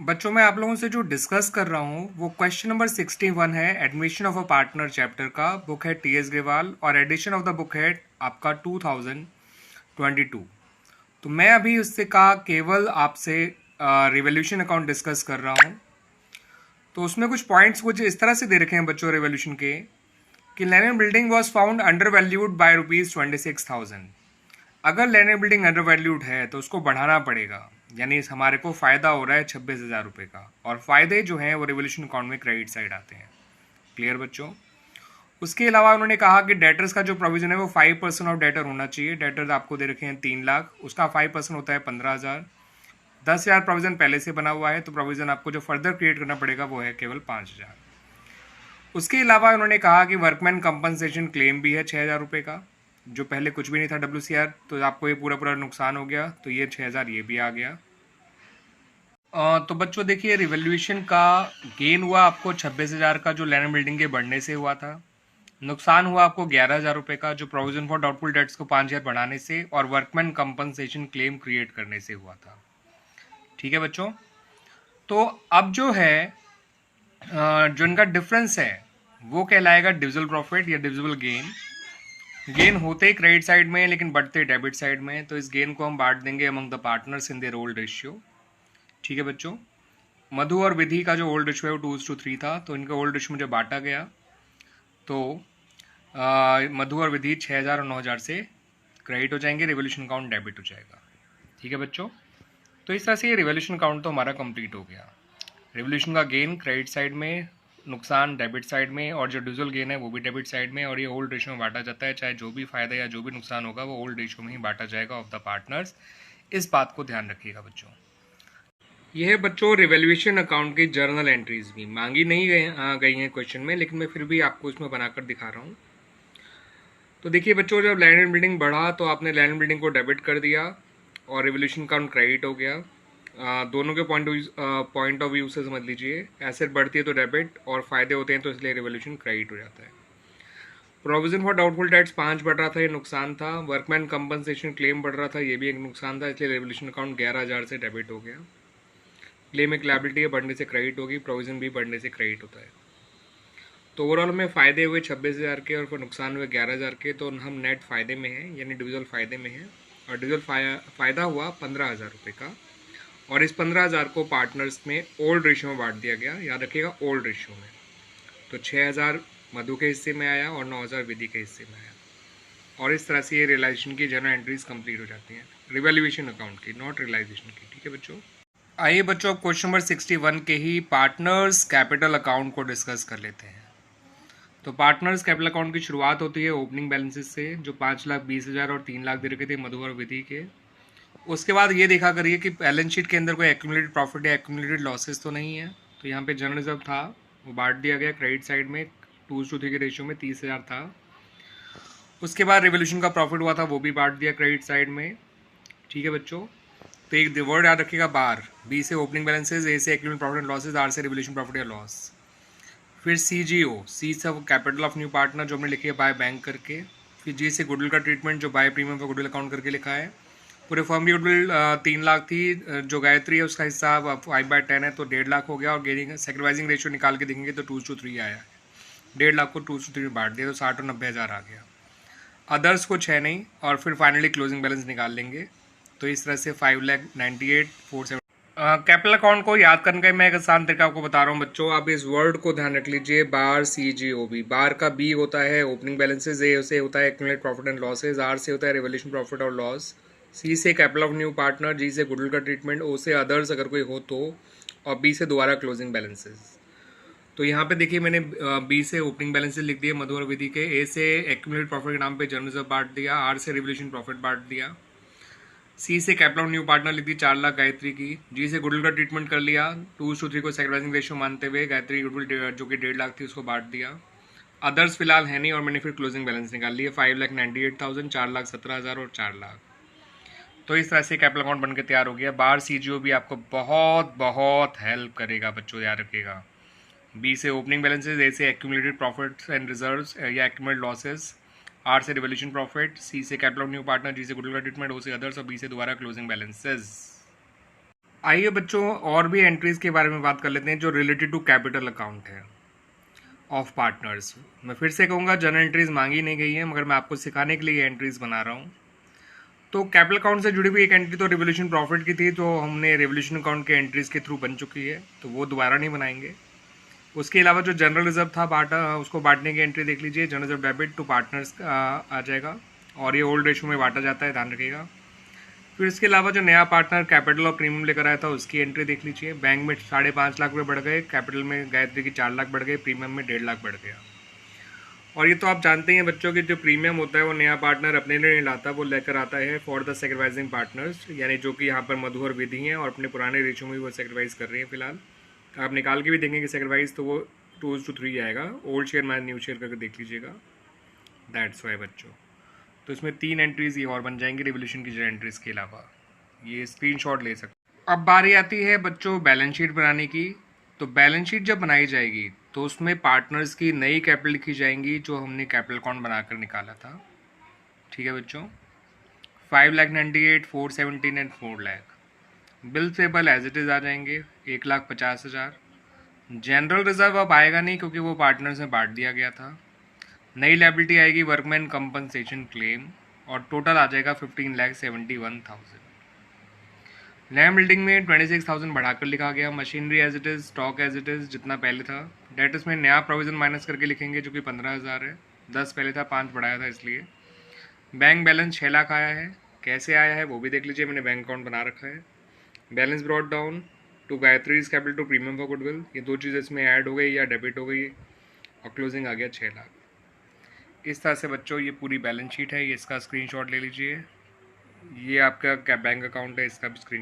बच्चों मैं आप लोगों से जो डिस्कस कर रहा हूँ वो क्वेश्चन नंबर 61 है admission of a partner chapter का। बुक है टी एस ग्रेवाल और एडिशन ऑफ द बुक है आपका 2022। तो मैं अभी उससे का केवल आपसे रिवोल्यूशन अकाउंट डिस्कस कर रहा हूँ। तो उसमें कुछ पॉइंट्स कुछ इस तरह से दे रखे हैं बच्चों रिवोल्यूशन के कि land building was found under valued bye ₹26,000। अगर लैंड बिल्डिंग अंडर वैल्यूड है तो उसको बढ़ाना पड़ेगा, यानी हमारे को फ़ायदा हो रहा है 26,000 रुपये का, और फ़ायदे जो हैं वो रिवोल्यूशन अकाउंट में क्रेडिट साइड आते हैं। क्लियर बच्चों? उसके अलावा उन्होंने कहा कि डेटर्स का जो प्रोविजन है वो 5% ऑफ डेटर होना चाहिए। डेटर्स आपको दे रखे हैं 3 लाख, उसका 5% होता है 15,000। 10,000 प्रोविजन पहले से बना हुआ है, तो प्रोविजन आपको जो फर्दर क्रिएट करना पड़ेगा वो है केवल 5,000। उसके अलावा उन्होंने कहा कि वर्कमैन कंपनसेशन क्लेम भी है 6,000 रुपये का, जो पहले कुछ भी नहीं था WCR, तो आपको ये पूरा पूरा नुकसान हो गया, तो ये 6,000 ये भी आ गया। तो बच्चों देखिए रिवोल्यूशन का गेन हुआ आपको 26,000 का, जो लैंड बिल्डिंग के बढ़ने से हुआ था। नुकसान हुआ आपको 11,000 रुपये का, जो प्रोविजन फॉर डाउटफुल डेट्स को 5,000 बढ़ाने से और वर्कमैन कंपनसेशन क्लेम क्रिएट करने से हुआ था। ठीक है बच्चों? तो अब जो है जो इनका डिफरेंस है वो कहलाएगा डिविजिबल प्रॉफिट या डिविजिबल गेन। गेन होते ही क्रेडिट साइड में लेकिन बढ़ते डेबिट साइड में, तो इस गेन को हम बांट देंगे among the partners in their old ratio. ठीक है बच्चों? मधु और विधि का जो ओल्ड रेशियो है वो 2:3 था, तो इनका ओल्ड रेशियो में जब बांटा गया तो मधु और विधि 6,000 और 9,000 से क्रेडिट हो जाएंगे, रिवोल्यूशन अकाउंट डेबिट हो जाएगा। ठीक है बच्चों? तो इस तरह से ये रिवोल्यूशन अकाउंट तो हमारा कंप्लीट हो गया। रिवोल्यूशन का गेन क्रेडिट साइड में, नुकसान डेबिट साइड में, और जो डिविजिबल गेन है वो भी डेबिट साइड में, और ये ओल्ड रेशियो में बांटा जाता है। चाहे जो भी फायदा या जो भी नुकसान होगा वो ओल्ड रेशियो में ही बांटा जाएगा ऑफ द पार्टनर्स। इस बात को ध्यान रखिएगा बच्चों। यह है बच्चों रिवोल्यूशन अकाउंट की जर्नल एंट्रीज भी मांगी नहीं गई हैं क्वेश्चन में, लेकिन मैं फिर भी आपको इसमें बनाकर दिखा रहा हूँ। तो देखिए बच्चों, जब लैंड एंड बिल्डिंग बढ़ा तो आपने लैंड बिल्डिंग को डेबिट कर दिया और रिवोल्यूशन अकाउंट क्रेडिट हो गया। दोनों के पॉइंट ऑफ व्यू से समझ लीजिए, एसेट बढ़ती है तो डेबिट और फायदे होते हैं तो इसलिए रिवोल्यूशन क्रेडिट हो जाता है। प्रोविजन फॉर डाउटफुल डेट्स 5 बढ़ रहा था, ये नुकसान था। वर्कमैन कंपनसेशन क्लेम बढ़ रहा था, ये भी एक नुकसान था, इसलिए रिवोल्यूशन अकाउंट 11,000 से डेबिट हो गया। क्लेम एक लायबिलिटी है, बढ़ने से क्रेडिट होगी, प्रोविजन भी बढ़ने से क्रेडिट होता है। तो ओवरऑल में फ़ायदे हुए 26,000 के और फिर नुकसान हुए 11,000 के, तो हम नेट फ़ायदे में हैं, यानी डिविजल फ़ायदे में हैं। और डिविजल फ़ायदा हुआ 15,000 रुपये का, और इस 15,000 को पार्टनर्स में ओल्ड रेशियो में बांट दिया गया। याद रखिएगा ओल्ड रेशियो में। तो 6,000 मधु के हिस्से में आया और 9,000 विधि के हिस्से में आया, और इस तरह से ये रियलाइजेशन की जर्नल एंट्रीज कंप्लीट हो जाती हैं, रिवैल्यूएशन अकाउंट की, नॉट रियलाइजेशन की। ठीक है बच्चों? आइए बच्चों, अब क्वेश्चन नंबर 61 के ही पार्टनर्स कैपिटल अकाउंट को डिस्कस कर लेते हैं। तो पार्टनर्स कैपिटल अकाउंट की शुरुआत होती है ओपनिंग बैलेंसेस से, जो 5,20,000 और 3 लाख दे रखे थे मधु और विधि के। उसके बाद ये देखा करिए कि बैलेंस शीट के अंदर कोई एक्यूमुलेटेड प्रॉफिट या एक्यूमुलेटेड लॉसेस तो नहीं है। तो यहाँ पे जनरल रिजर्व था, वो बांट दिया गया क्रेडिट साइड में 2:3 के रेशियो में, 30,000 था। उसके बाद रिवोल्यूशन का प्रॉफिट हुआ था, वो भी बांट दिया क्रेडिट साइड में। ठीक है बच्चों? तो एक वर्ड याद रखिएगा बार। बी से ओपनिंग बैलेंसेज, ए से accumulated profit and losses, R से रिवोल्यूशन प्रॉफिट या लॉस। फिर CGO, सी से कैपिटल ऑफ न्यू पार्टनर जो हमने लिखी है बाय बैंक करके। फिर जी से गुडविल का ट्रीटमेंट जो by premium for goodwill account करके लिखा है। पूरे फर्म की गुडविल 3 लाख थी, जो गायत्री है उसका हिस्सा 5/10 है तो 1.5 लाख हो गया, और गेनिंग सेक्रीफाइसिंग रेशियो निकाल के देखेंगे तो 2:3 आया है। 1.5 लाख को 2:3 में बांट दिया तो 60 और 90,000 आ गया। अदर्स कुछ है नहीं, और फिर फाइनली क्लोजिंग बैलेंस निकाल लेंगे। तो इस तरह से 5,98,470। कैपिटल अकाउंट को याद करने का मैं एक आसान तरीका आपको बता रहा हूँ बच्चों। आप इस वर्ड को ध्यान रख लीजिए, बार CGOB। बार का B होता है ओपनिंग बैलेंसेज, ए से होता है accumulated profit and losses, R से होता है रिवोल्यूशन प्रॉफिट और लॉस, सी से capital of new partner, G से गुडविल का ट्रीटमेंट, ओ से अदर्स अगर कोई हो तो, और बी से दोबारा क्लोजिंग बैलेंसेज। तो यहाँ पे देखिए मैंने बी से ओपनिंग बैलेंसेज लिख दिए मधु और विधि के, ए से एक्यूमुलेटेड प्रॉफिट के नाम पे जनरल रिजर्व बांट दिया, आर से रिवोल्यूशन प्रॉफिट बांट दिया, सी से कैपिटल ऑफ न्यू पार्टनर लिख दी 4 लाख गायत्री की, जी से गुडविल का ट्रीटमेंट कर लिया 2:3 को सेक्रीफाइसिंग रेशियो मानते हुए, गायत्री गुडविल जो कि 1.5 लाख थी उसको बांट दिया। अदर्स फिलहाल है नहीं, और मैंने फिर क्लोजिंग बैलेंस निकाल लिया 5,98,000, 4,17,000 और 4 लाख। तो इस तरह से कैपिटल अकाउंट बनकर तैयार हो गया। बार CGO भी आपको बहुत बहुत हेल्प करेगा बच्चों, याद रखिएगा। बी से ओपनिंग बैलेंसेज, ए से एक्यूमुलेटेड प्रॉफिट्स एंड रिजर्व्स या एक्यूमुलेटेड लॉसेस, आर से रिवोल्यूशन प्रॉफिट, सी से capital of new partner, G से गुडविल का ट्रीटमेंट, ओ से अदर्स, और बी से दोबारा क्लोजिंग बैलेंसेज। आइए बच्चों और भी एंट्रीज के बारे में बात कर लेते हैं जो रिलेटेड टू कैपिटल अकाउंट है ऑफ पार्टनर्स। मैं फिर से कहूँगा जनरल एंट्रीज मांगी नहीं गई है, मगर मैं आपको सिखाने के लिए एंट्रीज बना रहा हूँ। तो कैपिटल अकाउंट से जुड़ी हुई एक एंट्री तो रिवोल्यूशन प्रॉफिट की थी, जो हमने रिवोल्यूशन अकाउंट के एंट्रीज के थ्रू बन चुकी है, तो वो दोबारा नहीं बनाएंगे। उसके अलावा जो जनरल रिजर्व था बांटा, उसको बांटने की एंट्री देख लीजिए। General reserve debit to partners आ जाएगा और ये ओल्ड रेशो में बांटा जाता है, ध्यान रखिएगा। फिर इसके अलावा जो नया पार्टनर कैपिटल और प्रीमियम लेकर आया था उसकी एंट्री देख लीजिए। बैंक में 5.5 लाख रुपये बढ़ गए, कैपिटल में गायत्री की 4 लाख बढ़ गए, प्रीमियम में 1.5 लाख बढ़ गया। और ये तो आप जानते ही हैं बच्चों कि जो प्रीमियम होता है वो नया पार्टनर अपने लिए नहीं लाता, वो लेकर आता है फॉर द सेक्रीफाइसिंग पार्टनर्स, यानी जो कि यहाँ पर मधु और विधि हैं और अपने पुराने रेशो में वो सेक्रीफाइस कर रही हैं फिलहाल। आप निकाल के भी देखेंगे सेक्रीफाइस तो वो 2:3 आएगा। Old share minus new share करके देख लीजिएगा। दैट्स वाई बच्चों। तो इसमें 3 एंट्रीज ये और बन जाएंगी रिवोल्यूशन की जो एंट्रीज के अलावा। ये स्क्रीनशॉट ले सकते। अब बारी आती है बच्चों बैलेंस शीट बनाने की। तो बैलेंस शीट जब बनाई जाएगी तो उसमें पार्टनर्स की नई कैपिटल लिखी जाएंगी जो हमने कैपिटल अकाउंट बनाकर निकाला था। ठीक है बच्चों, 5,98,000, 417 and 4 lakh. Bill payable as it is आ जाएंगे 1,50,000। जनरल रिजर्व अब आएगा नहीं क्योंकि वो पार्टनर्स में बांट दिया गया था। नई लायबिलिटी आएगी वर्कमैन कंपनसेशन क्लेम और टोटल आ जाएगा 15,71,000। लैंड बिल्डिंग में 26,000 बढ़ाकर लिखा गया। Machinery as it is, stock as it is जितना पहले था। डेटर्स में नया प्रोविज़न माइनस करके लिखेंगे जो कि 15,000 है, 10 पहले था, 5 बढ़ाया था इसलिए। बैंक बैलेंस 6 लाख आया है, कैसे आया है वो भी देख लीजिए, मैंने बैंक अकाउंट बना रखा है। Balance brought down to Gayatri's capital to premium for goodwill, ये 2 चीज़ इसमें ऐड हो गई या डेबिट हो गई और क्लोजिंग आ गया 6 लाख। इस तरह से बच्चों ये पूरी बैलेंस शीट है, ये इसका स्क्रीनशॉट ले लीजिए। ये आपका बैंक अकाउंट है, इसका भी स्क्रीन